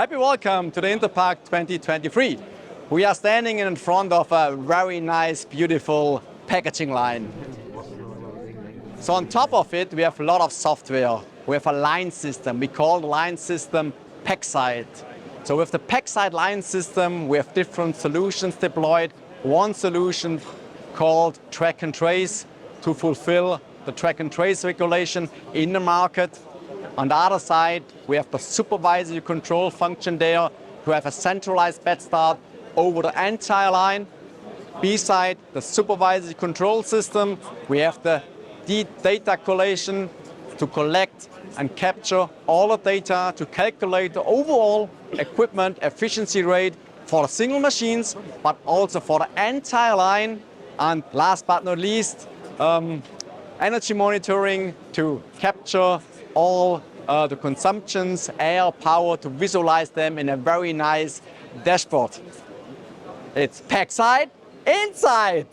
Happy welcome to the Interpack 2023. We are standing in front of a very nice, beautiful packaging line. So on top of it, we have a lot of software. We have a line system. We call the line system Pexcite. So with the Pexcite line system, we have different solutions deployed. One solution called track and trace to fulfill the track and trace regulation in the market. On the other side, we have the supervisory control function there to have a centralized batch start over the entire line. Beside the supervisory control system, we have the data collation to collect and capture all the data to calculate the overall equipment efficiency rate for the single machines, but also for the entire line. And last but not least, energy monitoring to capture all the consumptions, air, power, to visualize them in a very nice dashboard. It's Pexcite inside.